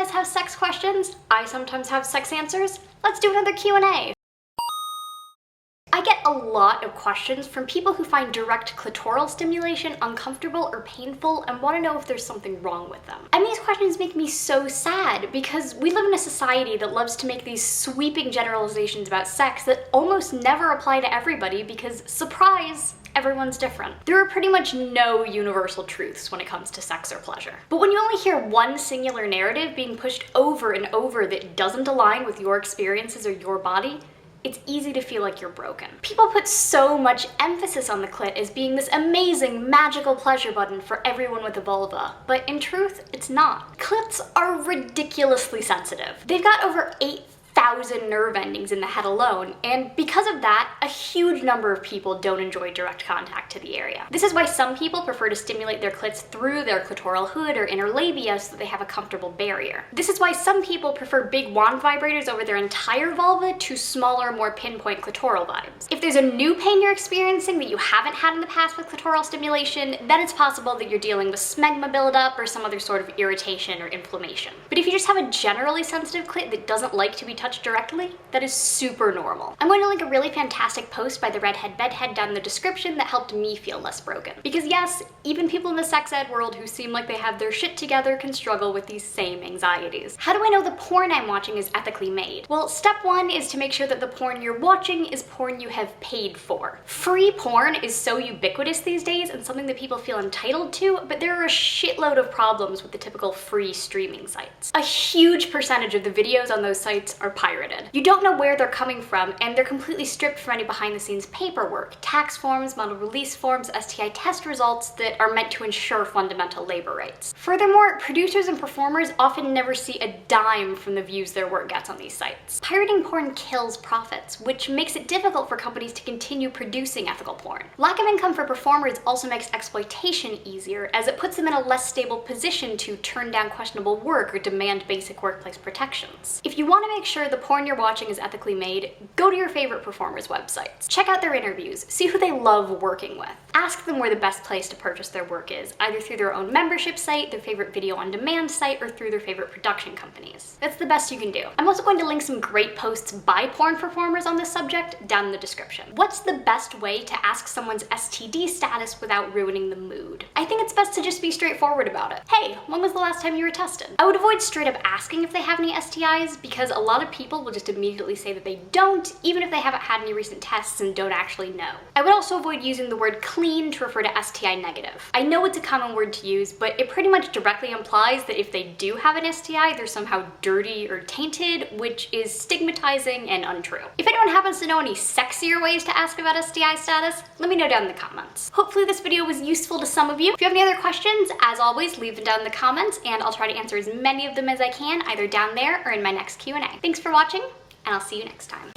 guys have sex questions. I sometimes have sex answers. Let's do another Q&A. I get a lot of questions from people who find direct clitoral stimulation uncomfortable or painful and want to know if there's something wrong with them. And these questions make me so sad because we live in a society that loves to make these sweeping generalizations about sex that almost never apply to everybody because, surprise, everyone's different. There are pretty much no universal truths when it comes to sex or pleasure. But when you only hear one singular narrative being pushed over and over that doesn't align with your experiences or your body, it's easy to feel like you're broken. People put so much emphasis on the clit as being this amazing, magical pleasure button for everyone with a vulva, but in truth, it's not. Clits are ridiculously sensitive. They've got over 8,000 nerve endings in the head alone, and because of that, a huge number of people don't enjoy direct contact to the area. This is why some people prefer to stimulate their clits through their clitoral hood or inner labia so that they have a comfortable barrier. This is why some people prefer big wand vibrators over their entire vulva to smaller, more pinpoint clitoral vibes. If there's a new pain you're experiencing that you haven't had in the past with clitoral stimulation, then it's possible that you're dealing with smegma buildup or some other sort of irritation or inflammation. But if you just have a generally sensitive clit that doesn't like to be touched directly, that is super normal. I'm going to link a really fantastic post by the Redhead Bedhead down in the description that helped me feel less broken. Because yes, even people in the sex ed world who seem like they have their shit together can struggle with these same anxieties. How do I know the porn I'm watching is ethically made? Well, step one is to make sure that the porn you're watching is porn you have paid for. Free porn is so ubiquitous these days and something that people feel entitled to, but there are a shitload of problems with the typical free streaming sites. A huge percentage of the videos on those sites are pirated. You don't know where they're coming from, and they're completely stripped from any behind-the-scenes paperwork, tax forms, model release forms, STI test results that are meant to ensure fundamental labor rights. Furthermore, producers and performers often never see a dime from the views their work gets on these sites. Pirating porn kills profits, which makes it difficult for companies to continue producing ethical porn. Lack of income for performers also makes exploitation easier, as it puts them in a less stable position to turn down questionable work or demand basic workplace protections. If you want to make sure the porn you're watching is ethically made, go to your favorite performers' websites. Check out their interviews, see who they love working with. Ask them where the best place to purchase their work is, either through their own membership site, their favorite video on demand site, or through their favorite production companies. That's the best you can do. I'm also going to link some great posts by porn performers on this subject down in the description. What's the best way to ask someone's STD status without ruining the mood? I think it's best to just be straightforward about it. Hey, when was the last time you were tested? I would avoid straight up asking if they have any STIs because a lot of people will just immediately say that they don't, even if they haven't had any recent tests and don't actually know. I would also avoid using the word clean to refer to STI negative. I know it's a common word to use, but it pretty much directly implies that if they do have an STI, they're somehow dirty or tainted, which is stigmatizing and untrue. If anyone happens to know any sexier ways to ask about STI status, let me know down in the comments. Hopefully this video was useful to some of you. If you have any other questions, as always, leave them down in the comments and I'll try to answer as many of them as I can, either down there or in my next Q&A. Thanks for watching, and I'll see you next time.